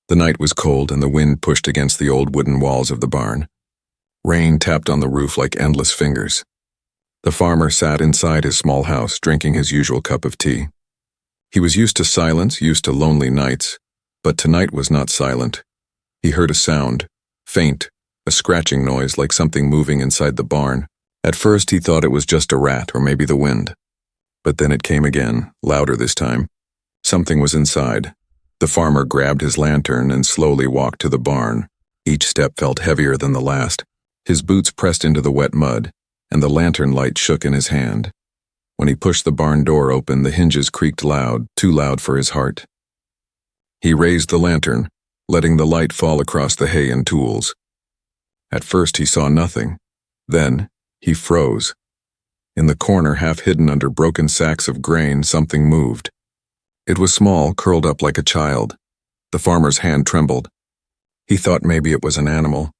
The night was cold and the wind pushed against the old wooden walls of the barn. Rain tapped on the roof like endless fingers. The farmer sat inside his small house, drinking his usual cup of tea. He was used to silence, used to lonely nights, but tonight was not silent. He heard a sound, faint, a scratching noise like something moving inside the barn. At first he thought it was just a rat or maybe the wind. But then it came again, louder this time. Something was inside. The farmer grabbed his lantern and slowly walked to the barn. Each step felt heavier than the last. His boots pressed into the wet mud, and the lantern light shook in his hand. When he pushed the barn door open, the hinges creaked loud, too loud for his heart. He raised the lantern, letting the light fall across the hay and tools. At first he saw nothing. Then he froze. In the corner, half hidden under broken sacks of grain, something moved. It was small, curled up like a child. The farmer's hand trembled. He thought maybe it was an animal.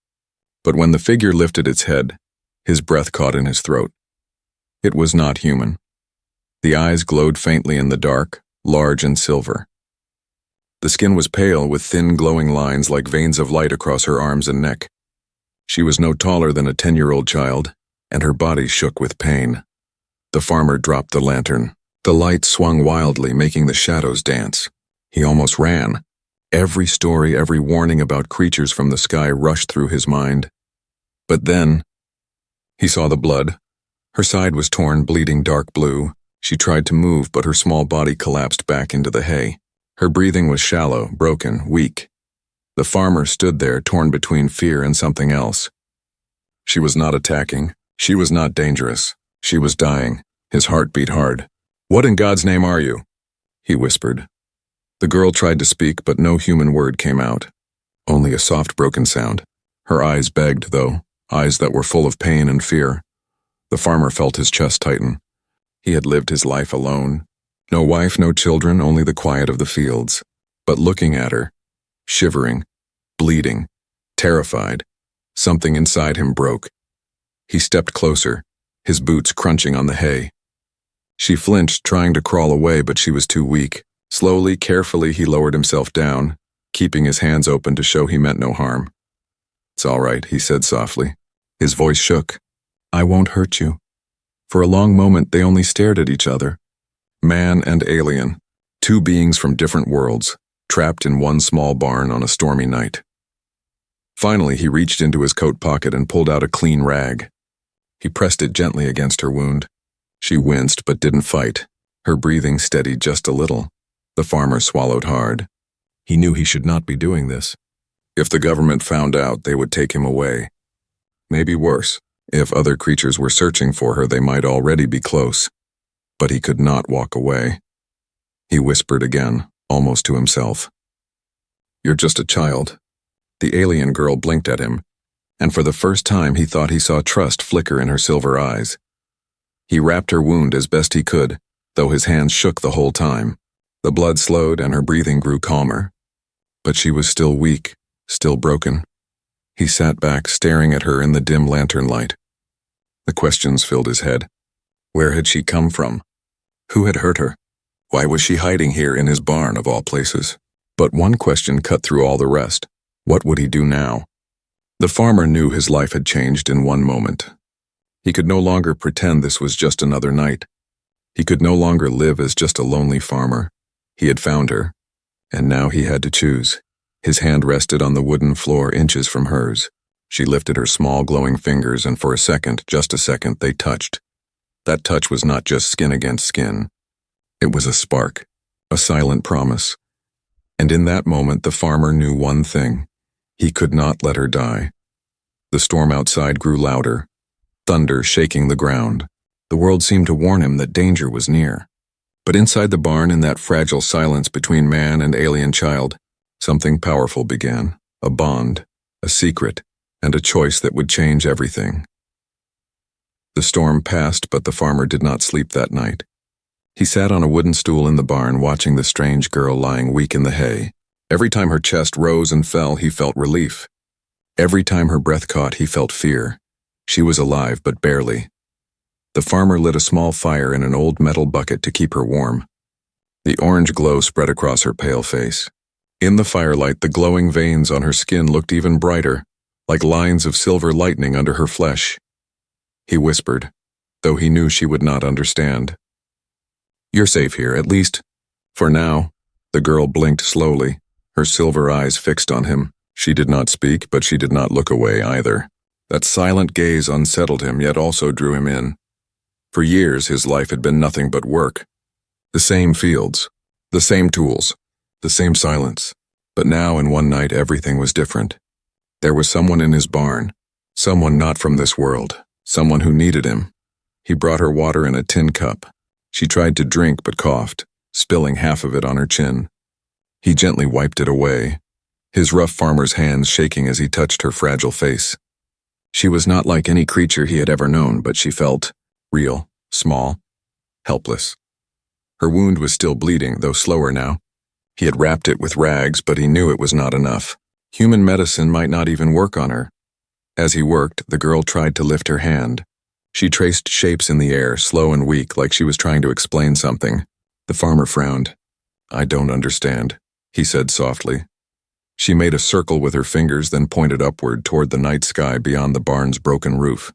But when the figure lifted its head, his breath caught in his throat. It was not human. The eyes glowed faintly in the dark, large and silver. The skin was pale, with thin glowing lines like veins of light across her arms and neck. She was no taller than a 10-year-old child, and her body shook with pain. The farmer dropped the lantern. The light swung wildly, making the shadows dance. He almost ran. Every story, every warning about creatures from the sky rushed through his mind. But then, he saw the blood. Her side was torn, bleeding dark blue. She tried to move, but her small body collapsed back into the hay. Her breathing was shallow, broken, weak. The farmer stood there, torn between fear and something else. She was not attacking. She was not dangerous. She was dying. His heart beat hard. "What in God's name are you?" he whispered. The girl tried to speak, but no human word came out. Only a soft, broken sound. Her eyes begged, though, eyes that were full of pain and fear. The farmer felt his chest tighten. He had lived his life alone. No wife, no children, only the quiet of the fields. But looking at her, shivering, bleeding, terrified, something inside him broke. He stepped closer, his boots crunching on the hay. She flinched, trying to crawl away, but she was too weak. Slowly, carefully, he lowered himself down, keeping his hands open to show he meant no harm. "It's all right," he said softly. His voice shook. "I won't hurt you." For a long moment, they only stared at each other. Man and alien, two beings from different worlds, trapped in one small barn on a stormy night. Finally, he reached into his coat pocket and pulled out a clean rag. He pressed it gently against her wound. She winced but didn't fight. Her breathing steadied just a little. The farmer swallowed hard. He knew he should not be doing this. If the government found out, they would take him away. Maybe worse, if other creatures were searching for her, they might already be close. But he could not walk away. He whispered again, almost to himself. "You're just a child." The alien girl blinked at him, and for the first time he thought he saw trust flicker in her silver eyes. He wrapped her wound as best he could, though his hands shook the whole time. The blood slowed and her breathing grew calmer. But she was still weak, still broken. He sat back, staring at her in the dim lantern light. The questions filled his head. Where had she come from? Who had hurt her? Why was she hiding here in his barn, of all places? But one question cut through all the rest. What would he do now? The farmer knew his life had changed in one moment. He could no longer pretend this was just another night. He could no longer live as just a lonely farmer. He had found her, and now he had to choose. His hand rested on the wooden floor inches from hers. She lifted her small glowing fingers, and for a second, just a second, they touched. That touch was not just skin against skin. It was a spark, a silent promise. And in that moment, the farmer knew one thing. He could not let her die. The storm outside grew louder, thunder shaking the ground. The world seemed to warn him that danger was near. But inside the barn, in that fragile silence between man and alien child, something powerful began, a bond, a secret, and a choice that would change everything. The storm passed, but the farmer did not sleep that night. He sat on a wooden stool in the barn, watching the strange girl lying weak in the hay. Every time her chest rose and fell, he felt relief. Every time her breath caught, he felt fear. She was alive, but barely. The farmer lit a small fire in an old metal bucket to keep her warm. The orange glow spread across her pale face. In the firelight, the glowing veins on her skin looked even brighter, like lines of silver lightning under her flesh. He whispered, though he knew she would not understand. "You're safe here, at least for now." The girl blinked slowly, her silver eyes fixed on him. She did not speak, but she did not look away either. That silent gaze unsettled him, yet also drew him in. For years, his life had been nothing but work. The same fields, the same tools, the same silence. But now, in one night, everything was different. There was someone in his barn, someone not from this world, someone who needed him. He brought her water in a tin cup. She tried to drink but coughed, spilling half of it on her chin. He gently wiped it away, his rough farmer's hands shaking as he touched her fragile face. She was not like any creature he had ever known, but she felt real, small, helpless. Her wound was still bleeding, though slower now. He had wrapped it with rags, but he knew it was not enough. Human medicine might not even work on her. As he worked, the girl tried to lift her hand. She traced shapes in the air, slow and weak, like she was trying to explain something. The farmer frowned. "I don't understand," he said softly. She made a circle with her fingers, then pointed upward toward the night sky beyond the barn's broken roof.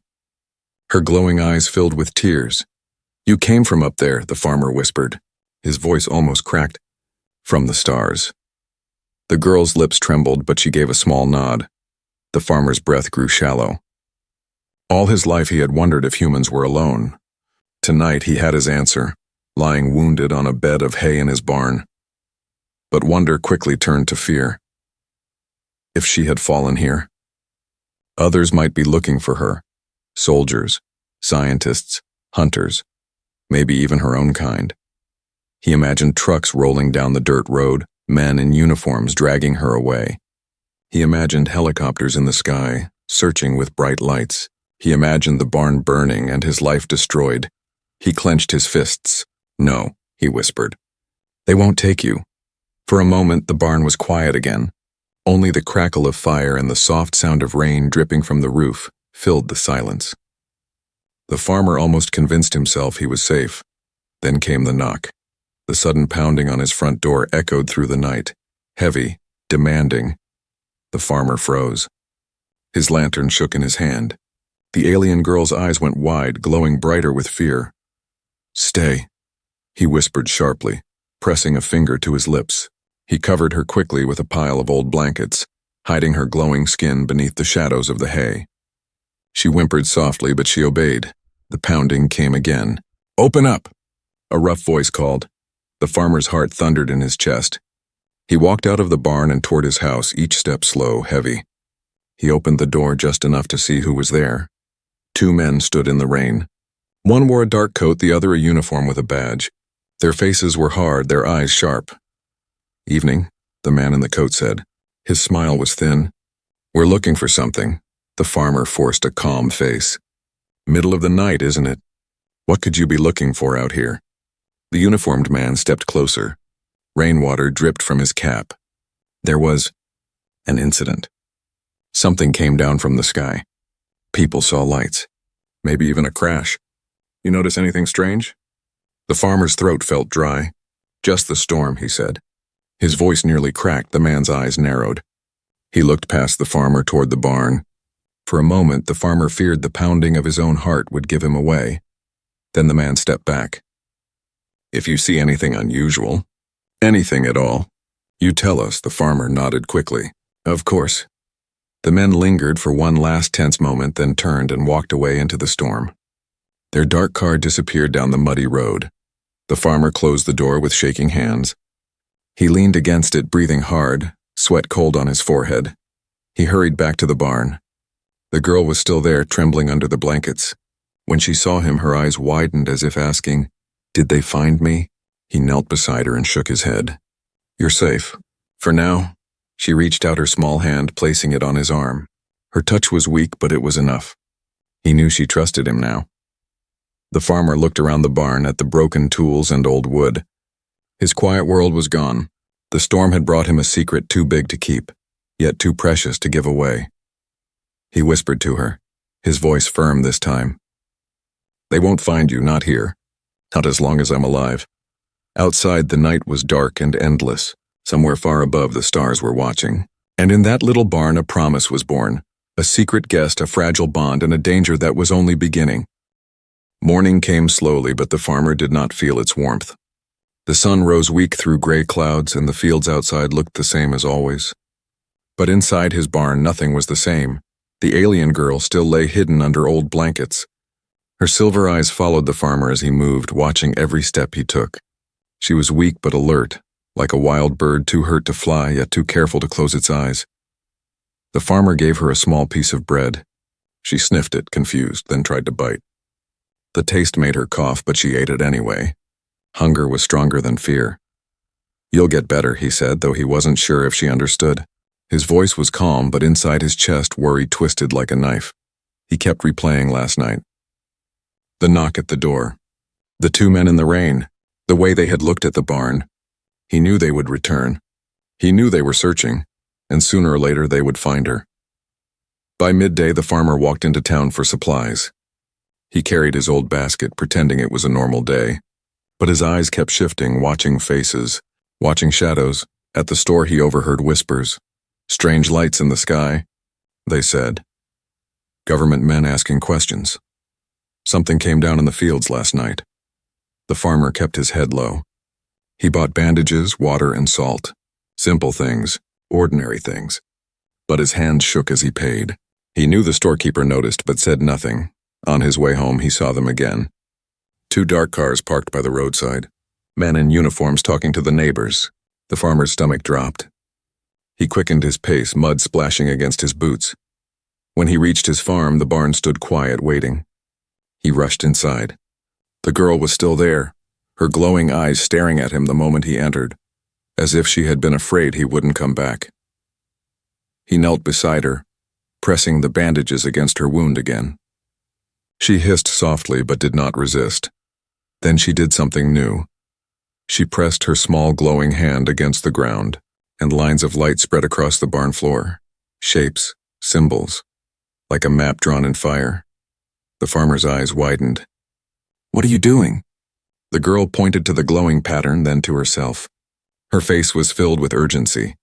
Her glowing eyes filled with tears. "You came from up there," the farmer whispered. His voice almost cracked. "From the stars." The girl's lips trembled, but she gave a small nod. The farmer's breath grew shallow. All his life he had wondered if humans were alone. Tonight he had his answer, lying wounded on a bed of hay in his barn. But wonder quickly turned to fear. If she had fallen here? Others might be looking for her. Soldiers, scientists, hunters, maybe even her own kind. He imagined trucks rolling down the dirt road, men in uniforms dragging her away. He imagined helicopters in the sky, searching with bright lights. He imagined the barn burning and his life destroyed. He clenched his fists. "No," he whispered. "They won't take you." For a moment, the barn was quiet again. Only the crackle of fire and the soft sound of rain dripping from the roof filled the silence. The farmer almost convinced himself he was safe. Then came the knock. The sudden pounding on his front door echoed through the night, heavy, demanding. The farmer froze. His lantern shook in his hand. The alien girl's eyes went wide, glowing brighter with fear. "Stay," he whispered sharply, pressing a finger to his lips. He covered her quickly with a pile of old blankets, hiding her glowing skin beneath the shadows of the hay. She whimpered softly, but she obeyed. The pounding came again. "Open up!" a rough voice called. The farmer's heart thundered in his chest. He walked out of the barn and toward his house, each step slow, heavy. He opened the door just enough to see who was there. 2 men stood in the rain. One wore a dark coat, the other a uniform with a badge. Their faces were hard, their eyes sharp. "Evening," the man in the coat said. His smile was thin. "We're looking for something." The farmer forced a calm face. "Middle of the night, isn't it? What could you be looking for out here?" The uniformed man stepped closer. Rainwater dripped from his cap. There was an incident. Something came down from the sky. People saw lights. Maybe even a crash. "You notice anything strange?" The farmer's throat felt dry. "Just the storm," he said. His voice nearly cracked, the man's eyes narrowed. He looked past the farmer toward the barn. For a moment, the farmer feared the pounding of his own heart would give him away. Then the man stepped back. "If you see anything unusual, anything at all, you tell us," the farmer nodded quickly. "Of course." The men lingered for one last tense moment, then turned and walked away into the storm. Their dark car disappeared down the muddy road. The farmer closed the door with shaking hands. He leaned against it, breathing hard, sweat cold on his forehead. He hurried back to the barn. The girl was still there, trembling under the blankets. When she saw him, her eyes widened as if asking, "Did they find me?" He knelt beside her and shook his head. "You're safe. For now." She reached out her small hand, placing it on his arm. Her touch was weak, but it was enough. He knew she trusted him now. The farmer looked around the barn at the broken tools and old wood. His quiet world was gone. The storm had brought him a secret too big to keep, yet too precious to give away. He whispered to her, his voice firm this time. "They won't find you, not here. Not as long as I'm alive." Outside, the night was dark and endless. Somewhere far above, the stars were watching. And in that little barn, a promise was born. A secret guest, a fragile bond, and a danger that was only beginning. Morning came slowly, but the farmer did not feel its warmth. The sun rose weak through gray clouds, and the fields outside looked the same as always. But inside his barn, nothing was the same. The alien girl still lay hidden under old blankets. Her silver eyes followed the farmer as he moved, watching every step he took. She was weak but alert, like a wild bird too hurt to fly, yet too careful to close its eyes. The farmer gave her a small piece of bread. She sniffed it, confused, then tried to bite. The taste made her cough, but she ate it anyway. Hunger was stronger than fear. "You'll get better," he said, though he wasn't sure if she understood. His voice was calm, but inside his chest, worry twisted like a knife. He kept replaying last night. The knock at the door. The two men in the rain. The way they had looked at the barn. He knew they would return. He knew they were searching, and sooner or later they would find her. By midday, the farmer walked into town for supplies. He carried his old basket, pretending it was a normal day. But his eyes kept shifting, watching faces, watching shadows. At the store, he overheard whispers. Strange lights in the sky, they said. Government men asking questions. Something came down in the fields last night. The farmer kept his head low. He bought bandages, water, and salt. Simple things, ordinary things. But his hands shook as he paid. He knew the storekeeper noticed, but said nothing. On his way home, he saw them again. Two dark cars parked by the roadside. Men in uniforms talking to the neighbors. The farmer's stomach dropped. He quickened his pace, mud splashing against his boots. When he reached his farm, the barn stood quiet, waiting. He rushed inside. The girl was still there, her glowing eyes staring at him the moment he entered, as if she had been afraid he wouldn't come back. He knelt beside her, pressing the bandages against her wound again. She hissed softly but did not resist. Then she did something new. She pressed her small glowing hand against the ground, and lines of light spread across the barn floor. Shapes, symbols, like a map drawn in fire. The farmer's eyes widened. "What are you doing?" The girl pointed to the glowing pattern, then to herself. Her face was filled with urgency.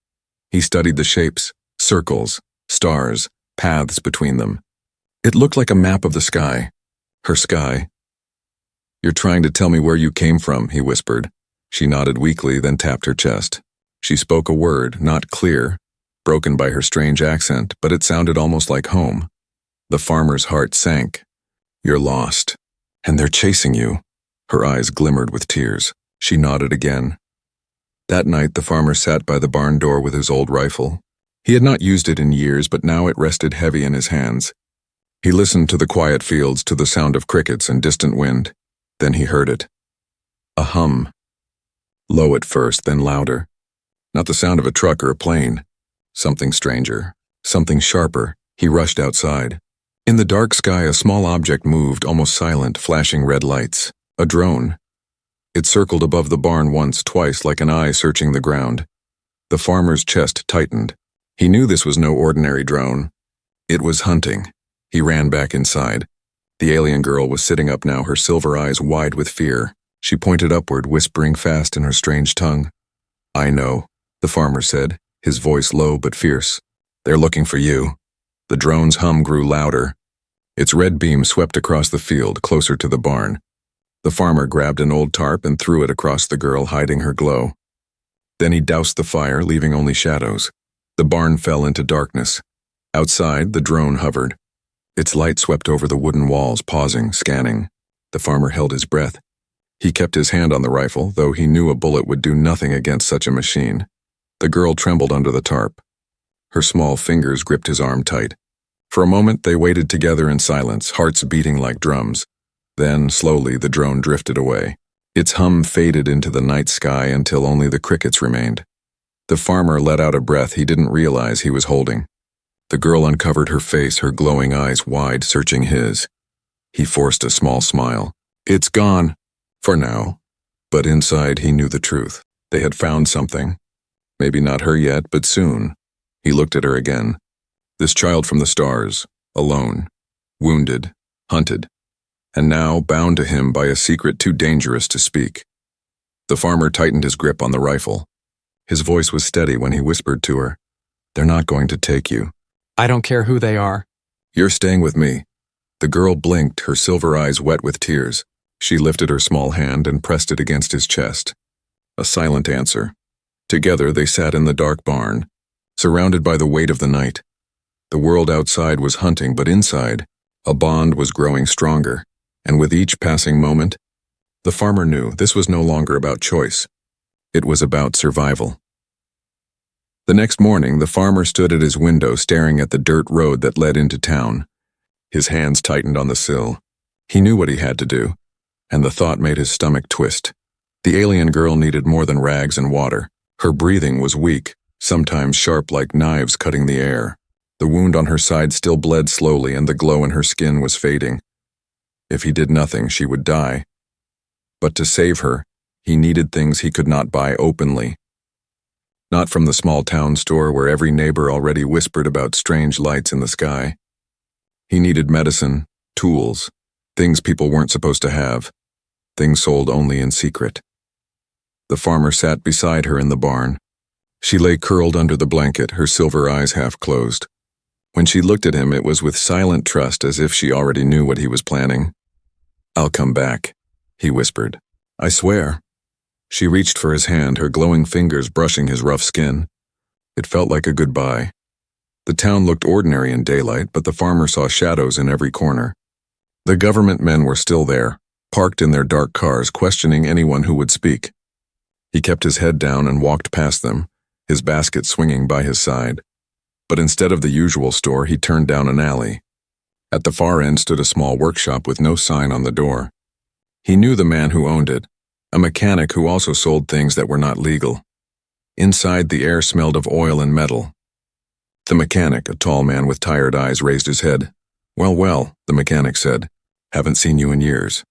He studied the shapes, circles, stars, paths between them. It looked like a map of the sky. Her sky. "You're trying to tell me where you came from," he whispered. She nodded weakly, then tapped her chest. She spoke a word, not clear, broken by her strange accent, but it sounded almost like home. The farmer's heart sank. "You're lost. And they're chasing you." Her eyes glimmered with tears. She nodded again. That night, the farmer sat by the barn door with his old rifle. He had not used it in years, but now it rested heavy in his hands. He listened to the quiet fields, to the sound of crickets and distant wind. Then he heard it. A hum. Low at first, then louder. Not the sound of a truck or a plane. Something stranger. Something sharper. He rushed outside. In the dark sky, a small object moved, almost silent, flashing red lights. A drone. It circled above the barn once, twice, like an eye searching the ground. The farmer's chest tightened. He knew this was no ordinary drone. It was hunting. He ran back inside. The alien girl was sitting up now, her silver eyes wide with fear. She pointed upward, whispering fast in her strange tongue. "I know," the farmer said, his voice low but fierce. "They're looking for you." The drone's hum grew louder. Its red beam swept across the field, closer to the barn. The farmer grabbed an old tarp and threw it across the girl, hiding her glow. Then he doused the fire, leaving only shadows. The barn fell into darkness. Outside, the drone hovered. Its light swept over the wooden walls, pausing, scanning. The farmer held his breath. He kept his hand on the rifle, though he knew a bullet would do nothing against such a machine. The girl trembled under the tarp. Her small fingers gripped his arm tight. For a moment, they waited together in silence, hearts beating like drums. Then, slowly, the drone drifted away. Its hum faded into the night sky until only the crickets remained. The farmer let out a breath he didn't realize he was holding. The girl uncovered her face, her glowing eyes wide, searching his. He forced a small smile. "It's gone. For now." But inside, he knew the truth. They had found something. Maybe not her yet, but soon. He looked at her again. This child from the stars, alone, wounded, hunted, and now bound to him by a secret too dangerous to speak. The farmer tightened his grip on the rifle. His voice was steady when he whispered to her, "They're not going to take you. I don't care who they are. You're staying with me." The girl blinked, her silver eyes wet with tears. She lifted her small hand and pressed it against his chest. A silent answer. Together they sat in the dark barn, surrounded by the weight of the night. The world outside was hunting, but inside, a bond was growing stronger, and with each passing moment, the farmer knew this was no longer about choice. It was about survival. The next morning, the farmer stood at his window staring at the dirt road that led into town. His hands tightened on the sill. He knew what he had to do, and the thought made his stomach twist. The alien girl needed more than rags and water. Her breathing was weak, sometimes sharp like knives cutting the air. The wound on her side still bled slowly, and the glow in her skin was fading. If he did nothing, she would die. But to save her, he needed things he could not buy openly. Not from the small town store where every neighbor already whispered about strange lights in the sky. He needed medicine, tools, things people weren't supposed to have, things sold only in secret. The farmer sat beside her in the barn. She lay curled under the blanket, her silver eyes half closed. When she looked at him, it was with silent trust, as if she already knew what he was planning. "I'll come back," he whispered. "I swear." She reached for his hand, her glowing fingers brushing his rough skin. It felt like a goodbye. The town looked ordinary in daylight, but the farmer saw shadows in every corner. The government men were still there, parked in their dark cars, questioning anyone who would speak. He kept his head down and walked past them, his basket swinging by his side. But instead of the usual store, he turned down an alley. At the far end stood a small workshop with no sign on the door. He knew the man who owned it, a mechanic who also sold things that were not legal. Inside, the air smelled of oil and metal. The mechanic, a tall man with tired eyes, raised his head. Well, the mechanic said. "Haven't seen you in years.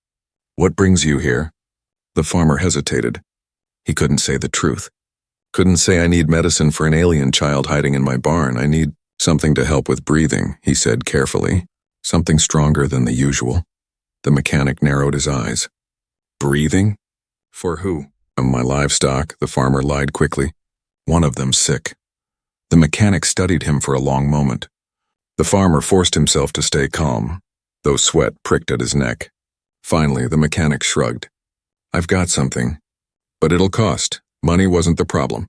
What brings you here?" The farmer hesitated. He couldn't say the truth. Couldn't say, "I need medicine for an alien child hiding in my barn. I need something to help with breathing," he said carefully. "Something stronger than the usual." The mechanic narrowed his eyes. "Breathing? For who?" "My livestock," the farmer lied quickly. "One of them's sick." The mechanic studied him for a long moment. The farmer forced himself to stay calm, though sweat pricked at his neck. Finally, the mechanic shrugged. "I've got something. But it'll cost. Money wasn't the problem.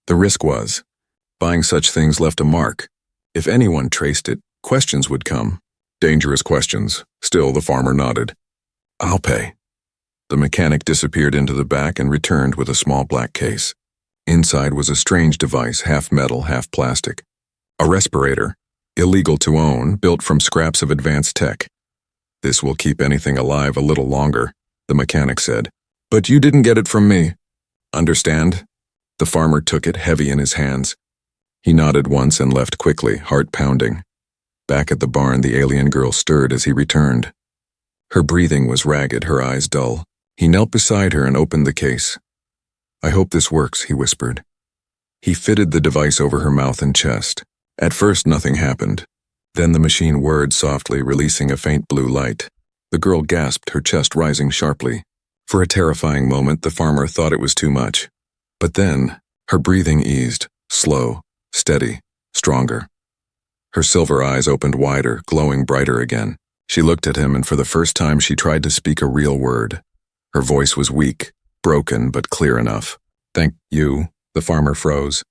The risk was. Buying such things left a mark. If anyone traced it, questions would come. Dangerous questions. Still, the farmer nodded. "I'll pay." The mechanic disappeared into the back and returned with a small black case. Inside was a strange device, half metal, half plastic. A respirator, illegal to own, built from scraps of advanced tech. "This will keep anything alive a little longer," the mechanic said. "But you didn't get it from me. Understand?" The farmer took it, heavy in his hands. He nodded once and left quickly, heart pounding. Back at the barn, the alien girl stirred as he returned. Her breathing was ragged, her eyes dull. He knelt beside her and opened the case. "I hope this works," he whispered. He fitted the device over her mouth and chest. At first, nothing happened. Then the machine whirred softly, releasing a faint blue light. The girl gasped, her chest rising sharply. For a terrifying moment, the farmer thought it was too much. But then, her breathing eased, slow, steady, stronger. Her silver eyes opened wider, glowing brighter again. She looked at him, and for the first time she tried to speak a real word. Her voice was weak, broken, but clear enough. "Thank you," the farmer froze.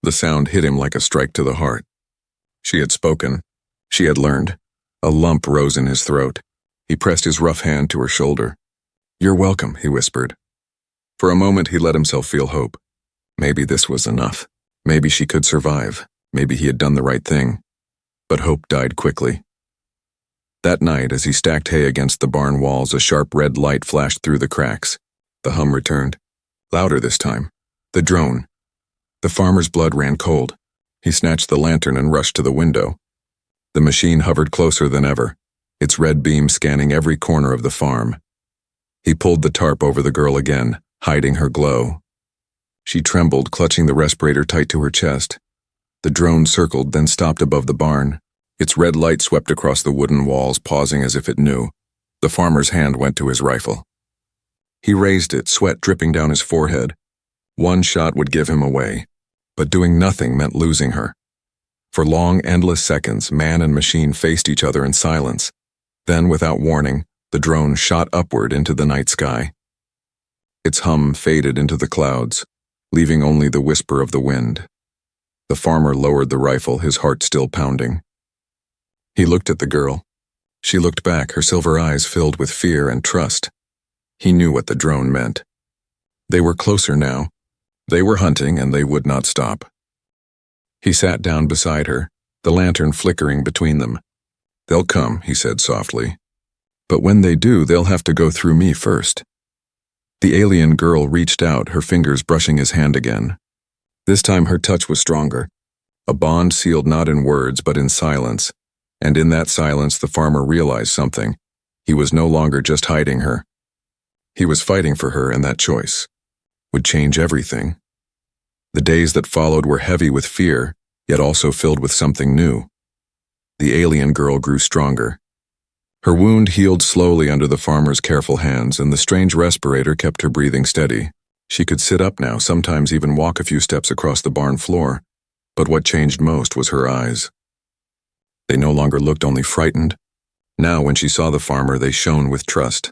The sound hit him like a strike to the heart. She had spoken. She had learned. A lump rose in his throat. He pressed his rough hand to her shoulder. "You're welcome," he whispered. For a moment he let himself feel hope. Maybe this was enough. Maybe she could survive. Maybe he had done the right thing. But hope died quickly. That night, as he stacked hay against the barn walls, a sharp red light flashed through the cracks. The hum returned. Louder this time. The drone. The farmer's blood ran cold. He snatched the lantern and rushed to the window. The machine hovered closer than ever, its red beam scanning every corner of the farm. He pulled the tarp over the girl again, hiding her glow. She trembled, clutching the respirator tight to her chest. The drone circled, then stopped above the barn. Its red light swept across the wooden walls, pausing as if it knew. The farmer's hand went to his rifle. He raised it, sweat dripping down his forehead. One shot would give him away, but doing nothing meant losing her. For long, endless seconds, man and machine faced each other in silence. Then, without warning, the drone shot upward into the night sky. Its hum faded into the clouds, leaving only the whisper of the wind. The farmer lowered the rifle, his heart still pounding. He looked at the girl. She looked back, her silver eyes filled with fear and trust. He knew what the drone meant. They were closer now. They were hunting, and they would not stop. He sat down beside her, the lantern flickering between them. "They'll come," he said softly. "But when they do, they'll have to go through me first." The alien girl reached out, her fingers brushing his hand again. This time her touch was stronger, a bond sealed not in words but in silence, and in that silence the farmer realized something. He was no longer just hiding her. He was fighting for her, and that choice would change everything. The days that followed were heavy with fear, yet also filled with something new. The alien girl grew stronger. Her wound healed slowly under the farmer's careful hands, and the strange respirator kept her breathing steady. She could sit up now, sometimes even walk a few steps across the barn floor. But what changed most was her eyes. They no longer looked only frightened. Now, when she saw the farmer, they shone with trust.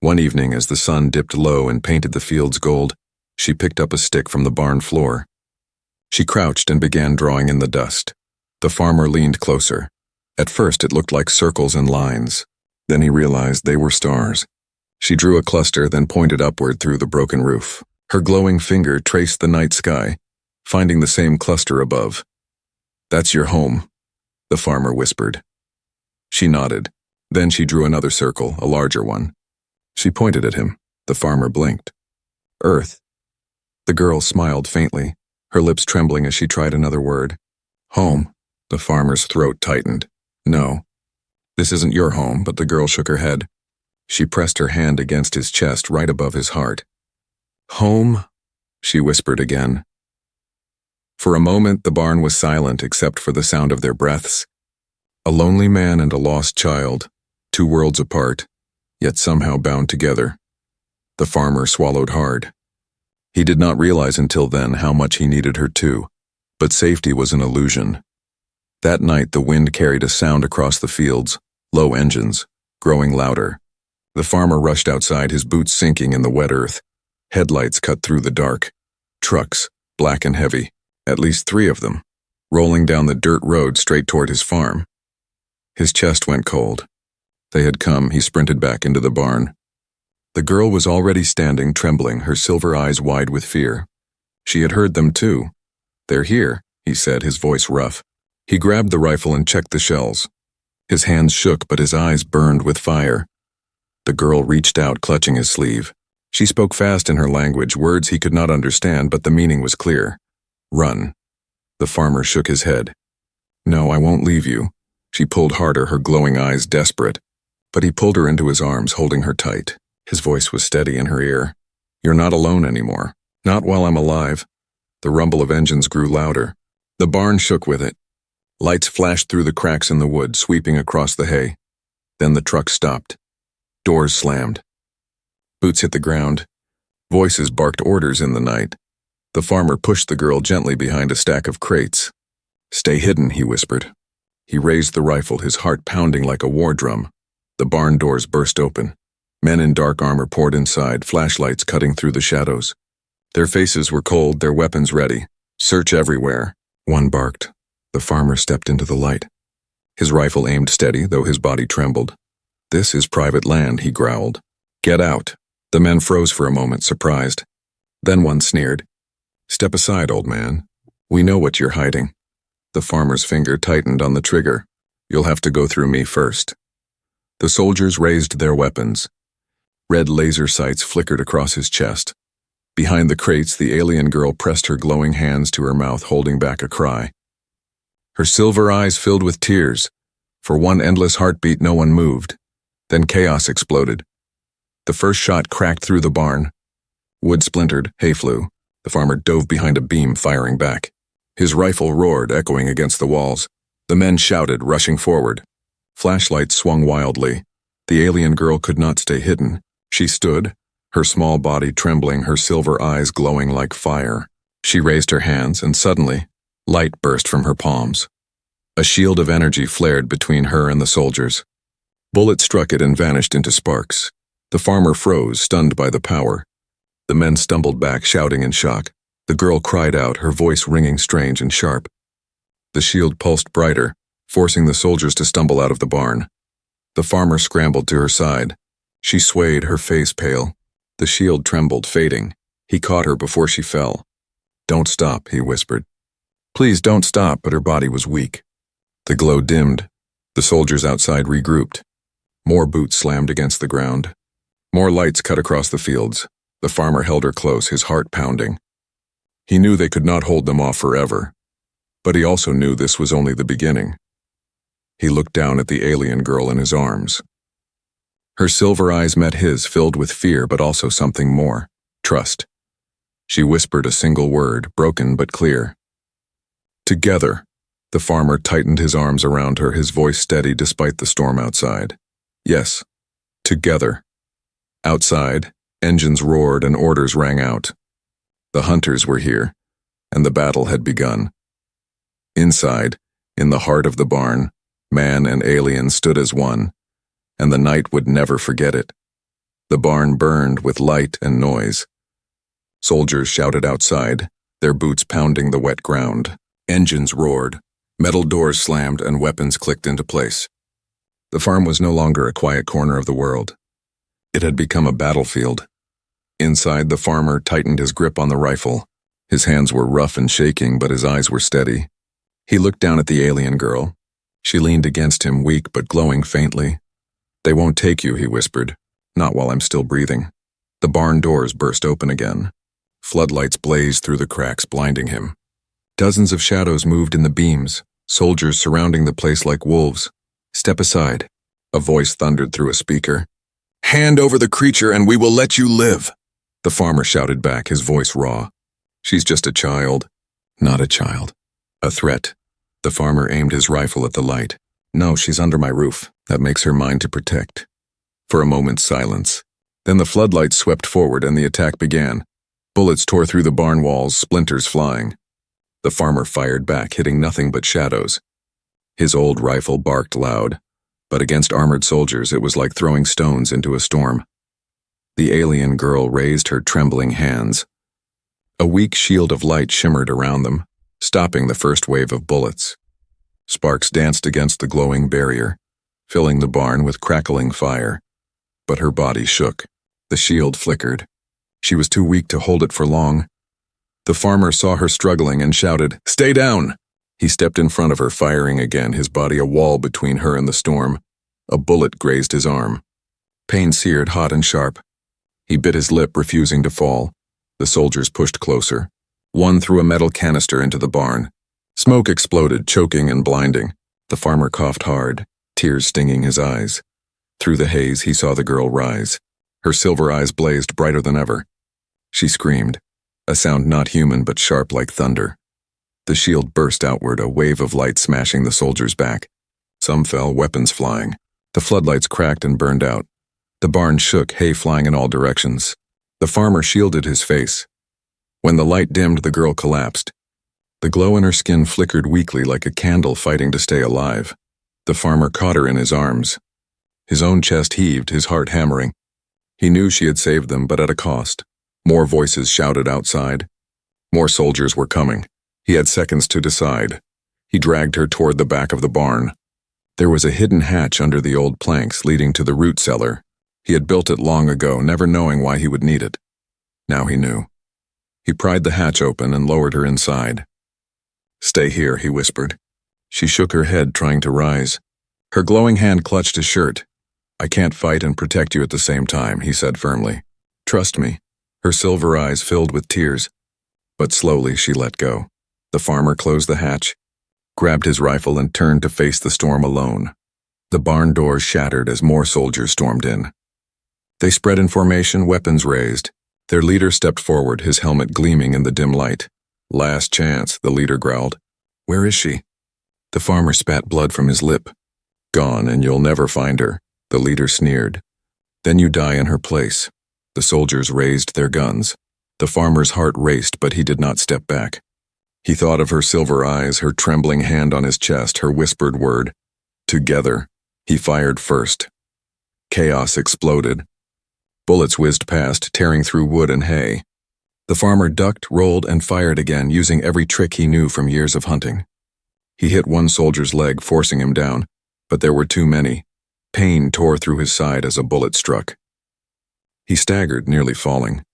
One evening, as the sun dipped low and painted the fields gold, she picked up a stick from the barn floor. She crouched and began drawing in the dust. The farmer leaned closer. At first it looked like circles and lines. Then he realized they were stars. She drew a cluster, then pointed upward through the broken roof. Her glowing finger traced the night sky, finding the same cluster above. "That's your home," the farmer whispered. She nodded. Then she drew another circle, a larger one. She pointed at him. The farmer blinked. "Earth." The girl smiled faintly, her lips trembling as she tried another word. "Home." The farmer's throat tightened. "No, this isn't your home," but the girl shook her head. She pressed her hand against his chest right above his heart. "Home," she whispered again. For a moment the barn was silent except for the sound of their breaths. A lonely man and a lost child, 2 worlds apart, yet somehow bound together. The farmer swallowed hard. He did not realize until then how much he needed her too, but safety was an illusion. That night the wind carried a sound across the fields, low engines, growing louder. The farmer rushed outside, his boots sinking in the wet earth. Headlights cut through the dark. Trucks, black and heavy, at least 3 of them, rolling down the dirt road straight toward his farm. His chest went cold. They had come, he sprinted back into the barn. The girl was already standing, trembling, her silver eyes wide with fear. She had heard them too. "They're here," he said, his voice rough. He grabbed the rifle and checked the shells. His hands shook, but his eyes burned with fire. The girl reached out, clutching his sleeve. She spoke fast in her language, words he could not understand, but the meaning was clear. "Run." The farmer shook his head. "No, I won't leave you." She pulled harder, her glowing eyes desperate. But he pulled her into his arms, holding her tight. His voice was steady in her ear. "You're not alone anymore. Not while I'm alive." The rumble of engines grew louder. The barn shook with it. Lights flashed through the cracks in the wood, sweeping across the hay. Then the truck stopped. Doors slammed. Boots hit the ground. Voices barked orders in the night. The farmer pushed the girl gently behind a stack of crates. "Stay hidden," he whispered. He raised the rifle, his heart pounding like a war drum. The barn doors burst open. Men in dark armor poured inside, flashlights cutting through the shadows. Their faces were cold, their weapons ready. "Search everywhere," one barked. The farmer stepped into the light. His rifle aimed steady, though his body trembled. "This is private land," he growled. "Get out." The men froze for a moment, surprised. Then one sneered. "Step aside, old man. We know what you're hiding." The farmer's finger tightened on the trigger. "You'll have to go through me first." The soldiers raised their weapons. Red laser sights flickered across his chest. Behind the crates, the alien girl pressed her glowing hands to her mouth, holding back a cry. Her silver eyes filled with tears. For one endless heartbeat, no one moved. Then chaos exploded. The first shot cracked through the barn. Wood splintered, hay flew. The farmer dove behind a beam, firing back. His rifle roared, echoing against the walls. The men shouted, rushing forward. Flashlights swung wildly. The alien girl could not stay hidden. She stood, her small body trembling, her silver eyes glowing like fire. She raised her hands, and suddenly, light burst from her palms. A shield of energy flared between her and the soldiers. Bullets struck it and vanished into sparks. The farmer froze, stunned by the power. The men stumbled back, shouting in shock. The girl cried out, her voice ringing strange and sharp. The shield pulsed brighter, forcing the soldiers to stumble out of the barn. The farmer scrambled to her side. She swayed, her face pale. The shield trembled, fading. He caught her before she fell. "Don't stop," he whispered. "Please don't stop," but her body was weak. The glow dimmed. The soldiers outside regrouped. More boots slammed against the ground. More lights cut across the fields. The farmer held her close, his heart pounding. He knew they could not hold them off forever, but he also knew this was only the beginning. He looked down at the alien girl in his arms. Her silver eyes met his, filled with fear but also something more, trust. She whispered a single word, broken but clear. "Together." The farmer tightened his arms around her, his voice steady despite the storm outside. "Yes, together." Outside, engines roared and orders rang out. The hunters were here, and the battle had begun. Inside, in the heart of the barn, man and alien stood as one, and the night would never forget it. The barn burned with light and noise. Soldiers shouted outside, their boots pounding the wet ground. Engines roared, metal doors slammed, and weapons clicked into place. The farm was no longer a quiet corner of the world. It had become a battlefield. Inside, the farmer tightened his grip on the rifle. His hands were rough and shaking, but his eyes were steady. He looked down at the alien girl. She leaned against him, weak but glowing faintly. "They won't take you," he whispered. "Not while I'm still breathing." The barn doors burst open again. Floodlights blazed through the cracks, blinding him. Dozens of shadows moved in the beams, soldiers surrounding the place like wolves. "Step aside," a voice thundered through a speaker. "Hand over the creature and we will let you live," the farmer shouted back, his voice raw. "She's just a child." "Not a child. A threat." The farmer aimed his rifle at the light. "No, she's under my roof. That makes her mine to protect." For a moment, silence. Then the floodlights swept forward and the attack began. Bullets tore through the barn walls, splinters flying. The farmer fired back, hitting nothing but shadows. His old rifle barked loud, but against armored soldiers it was like throwing stones into a storm. The alien girl raised her trembling hands. A weak shield of light shimmered around them, stopping the first wave of bullets. Sparks danced against the glowing barrier, filling the barn with crackling fire. But her body shook. The shield flickered. She was too weak to hold it for long. The farmer saw her struggling and shouted, "Stay down!" He stepped in front of her, firing again, his body a wall between her and the storm. A bullet grazed his arm. Pain seared hot and sharp. He bit his lip, refusing to fall. The soldiers pushed closer. One threw a metal canister into the barn. Smoke exploded, choking and blinding. The farmer coughed hard, tears stinging his eyes. Through the haze, he saw the girl rise. Her silver eyes blazed brighter than ever. She screamed, a sound not human but sharp like thunder. The shield burst outward, a wave of light smashing the soldiers back. Some fell, weapons flying. The floodlights cracked and burned out. The barn shook, hay flying in all directions. The farmer shielded his face. When the light dimmed, the girl collapsed. The glow in her skin flickered weakly like a candle fighting to stay alive. The farmer caught her in his arms. His own chest heaved, his heart hammering. He knew she had saved them, but at a cost. More voices shouted outside. More soldiers were coming. He had seconds to decide. He dragged her toward the back of the barn. There was a hidden hatch under the old planks leading to the root cellar. He had built it long ago, never knowing why he would need it. Now he knew. He pried the hatch open and lowered her inside. "Stay here," he whispered. She shook her head, trying to rise. Her glowing hand clutched his shirt. "I can't fight and protect you at the same time," he said firmly. "Trust me." Her silver eyes filled with tears. But slowly she let go. The farmer closed the hatch, grabbed his rifle, and turned to face the storm alone. The barn doors shattered as more soldiers stormed in. They spread in formation, weapons raised. Their leader stepped forward, his helmet gleaming in the dim light. "Last chance," the leader growled. "Where is she?" The farmer spat blood from his lip. "Gone, and you'll never find her," the leader sneered. "Then you die in her place." The soldiers raised their guns. The farmer's heart raced, but he did not step back. He thought of her silver eyes, her trembling hand on his chest, her whispered word. Together, he fired first. Chaos exploded. Bullets whizzed past, tearing through wood and hay. The farmer ducked, rolled, and fired again, using every trick he knew from years of hunting. He hit one soldier's leg, forcing him down, but there were too many. Pain tore through his side as a bullet struck. He staggered, nearly falling.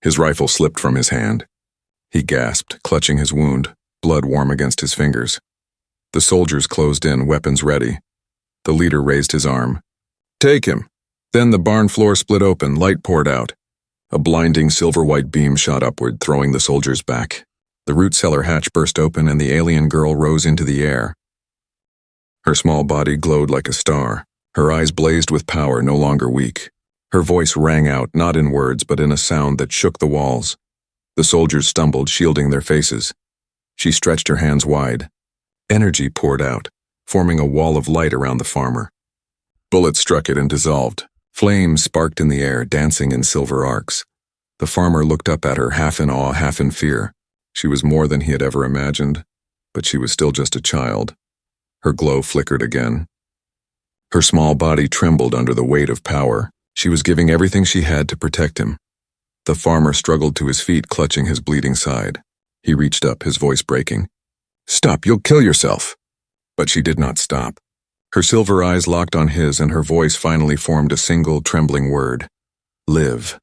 His rifle slipped from his hand. He gasped, clutching his wound, blood warm against his fingers. The soldiers closed in, weapons ready. The leader raised his arm. "Take him." Then the barn floor split open, light poured out. A blinding silver-white beam shot upward, throwing the soldiers back. The root cellar hatch burst open and the alien girl rose into the air. Her small body glowed like a star. Her eyes blazed with power, no longer weak. Her voice rang out, not in words, but in a sound that shook the walls. The soldiers stumbled, shielding their faces. She stretched her hands wide. Energy poured out, forming a wall of light around the farmer. Bullets struck it and dissolved. Flames sparked in the air, dancing in silver arcs. The farmer looked up at her, half in awe, half in fear. She was more than he had ever imagined, but she was still just a child. Her glow flickered again. Her small body trembled under the weight of power. She was giving everything she had to protect him. The farmer struggled to his feet, clutching his bleeding side. He reached up, his voice breaking. "Stop, you'll kill yourself." But she did not stop. Her silver eyes locked on his, and her voice finally formed a single, trembling word. "Live."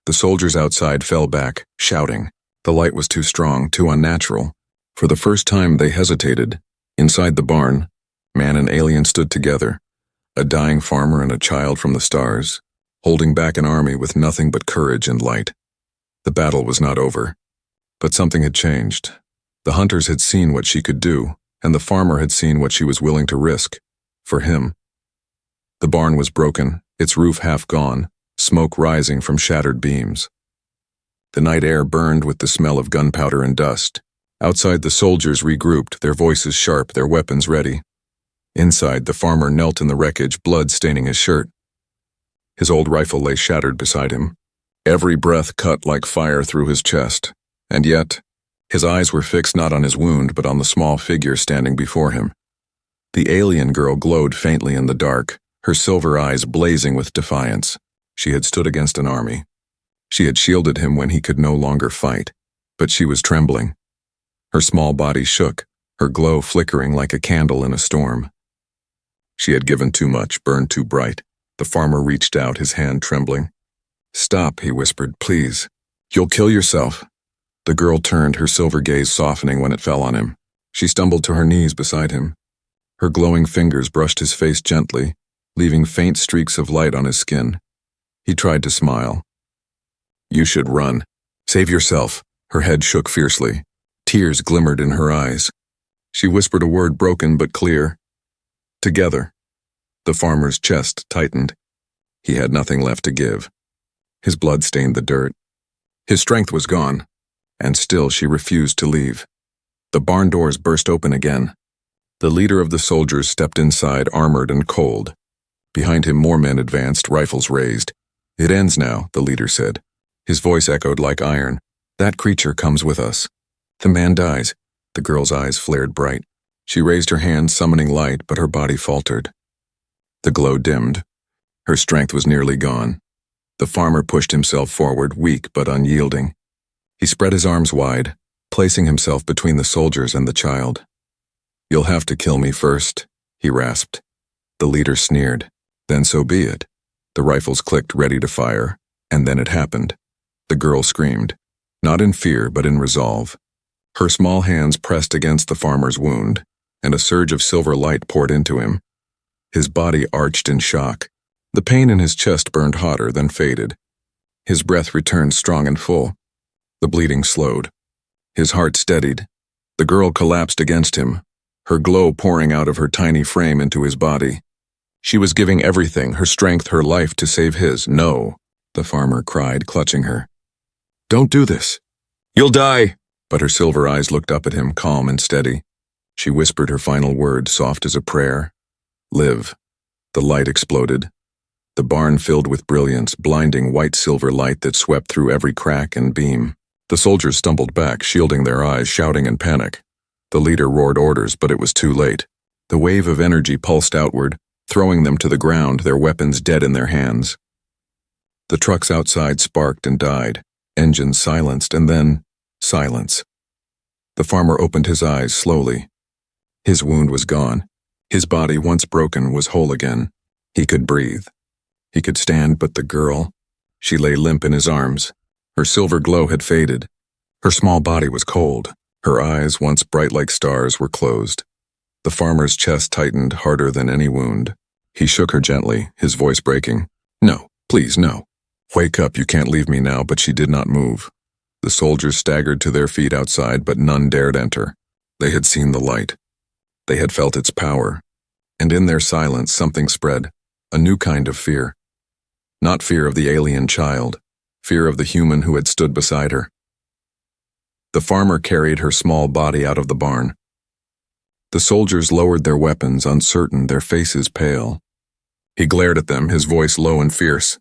The soldiers outside fell back, shouting. The light was too strong, too unnatural. For the first time, they hesitated. Inside the barn, man and alien stood together, a dying farmer and a child from the stars, holding back an army with nothing but courage and light. The battle was not over, but something had changed. The hunters had seen what she could do, and the farmer had seen what she was willing to risk, for him. The barn was broken, its roof half gone, smoke rising from shattered beams. The night air burned with the smell of gunpowder and dust. Outside, the soldiers regrouped, their voices sharp, their weapons ready. Inside, the farmer knelt in the wreckage, blood staining his shirt. His old rifle lay shattered beside him. Every breath cut like fire through his chest, and yet, his eyes were fixed not on his wound, but on the small figure standing before him. The alien girl glowed faintly in the dark, her silver eyes blazing with defiance. She had stood against an army. She had shielded him when he could no longer fight, but she was trembling. Her small body shook, her glow flickering like a candle in a storm. She had given too much, burned too bright. The farmer reached out, his hand trembling. "Stop," he whispered, "please. You'll kill yourself." The girl turned, her silver gaze softening when it fell on him. She stumbled to her knees beside him. Her glowing fingers brushed his face gently, leaving faint streaks of light on his skin. He tried to smile. "You should run. Save yourself." Her head shook fiercely. Tears glimmered in her eyes. She whispered a word broken but clear. "Together." The farmer's chest tightened. He had nothing left to give. His blood stained the dirt. His strength was gone. And still she refused to leave. The barn doors burst open again. The leader of the soldiers stepped inside, armored and cold. Behind him more men advanced, rifles raised. "It ends now," the leader said. His voice echoed like iron. "That creature comes with us. The man dies." The girl's eyes flared bright. She raised her hand, summoning light, but her body faltered. The glow dimmed. Her strength was nearly gone. The farmer pushed himself forward, weak but unyielding. He spread his arms wide, placing himself between the soldiers and the child. "You'll have to kill me first," he rasped. The leader sneered. "Then so be it." The rifles clicked, ready to fire, and then it happened. The girl screamed, not in fear but in resolve. Her small hands pressed against the farmer's wound, and a surge of silver light poured into him. His body arched in shock. The pain in his chest burned hotter, then faded. His breath returned strong and full. The bleeding slowed. His heart steadied. The girl collapsed against him, her glow pouring out of her tiny frame into his body. She was giving everything, her strength, her life, to save his. "No," the farmer cried, clutching her. "Don't do this. You'll die." But her silver eyes looked up at him, calm and steady. She whispered her final word, soft as a prayer. "Live." The light exploded. The barn filled with brilliance, blinding white-silver light that swept through every crack and beam. The soldiers stumbled back, shielding their eyes, shouting in panic. The leader roared orders, but it was too late. The wave of energy pulsed outward, throwing them to the ground, their weapons dead in their hands. The trucks outside sparked and died, engines silenced, and then silence. The farmer opened his eyes slowly. His wound was gone. His body, once broken, was whole again. He could breathe. He could stand, but the girl, she lay limp in his arms. Her silver glow had faded. Her small body was cold. Her eyes, once bright like stars, were closed. The farmer's chest tightened harder than any wound. He shook her gently, his voice breaking. "No, please, no. Wake up, you can't leave me now," but she did not move. The soldiers staggered to their feet outside, but none dared enter. They had seen the light. They had felt its power. And in their silence, something spread, a new kind of fear. Not fear of the alien child, fear of the human who had stood beside her. The farmer carried her small body out of the barn. The soldiers lowered their weapons, uncertain, their faces pale. He glared at them, his voice low and fierce.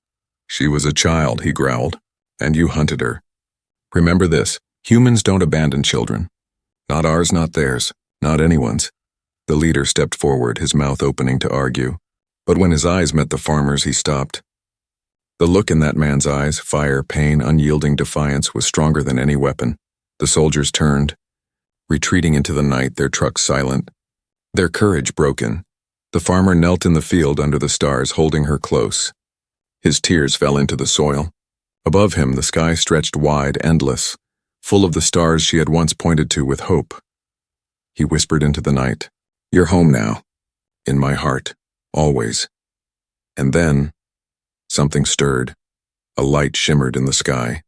"She was a child," he growled, "and you hunted her. Remember this, humans don't abandon children. Not ours, not theirs, not anyone's." The leader stepped forward, his mouth opening to argue. But when his eyes met the farmer's, he stopped. The look in that man's eyes, fire, pain, unyielding defiance, was stronger than any weapon. The soldiers turned, retreating into the night, their trucks silent, their courage broken. The farmer knelt in the field under the stars, holding her close. His tears fell into the soil. Above him, the sky stretched wide, endless, full of the stars she had once pointed to with hope. He whispered into the night, "You're home now, in my heart, always." And then, something stirred. A light shimmered in the sky.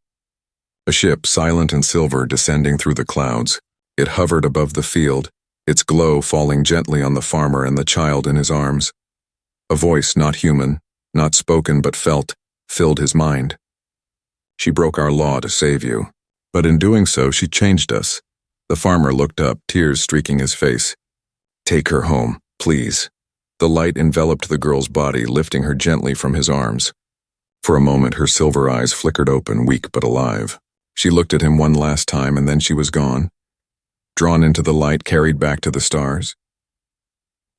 A ship, silent and silver, descending through the clouds. It hovered above the field, its glow falling gently on the farmer and the child in his arms. A voice, not human, not spoken but felt, filled his mind. "She broke our law to save you, but in doing so she changed us." The farmer looked up, tears streaking his face. "Take her home, please." The light enveloped the girl's body, lifting her gently from his arms. For a moment her silver eyes flickered open, weak but alive. She looked at him one last time, and then she was gone, drawn into the light, carried back to the stars.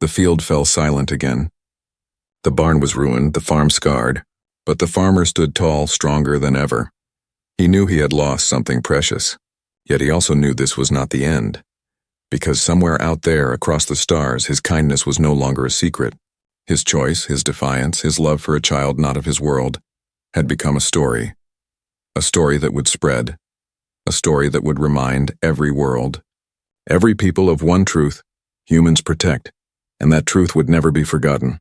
The field fell silent again. The barn was ruined, the farm scarred, but the farmer stood tall, stronger than ever. He knew he had lost something precious, yet he also knew this was not the end, because somewhere out there, across the stars, his kindness was no longer a secret. His choice, his defiance, his love for a child not of his world, had become a story that would spread, a story that would remind every world, every people of one truth: humans protect, and that truth would never be forgotten.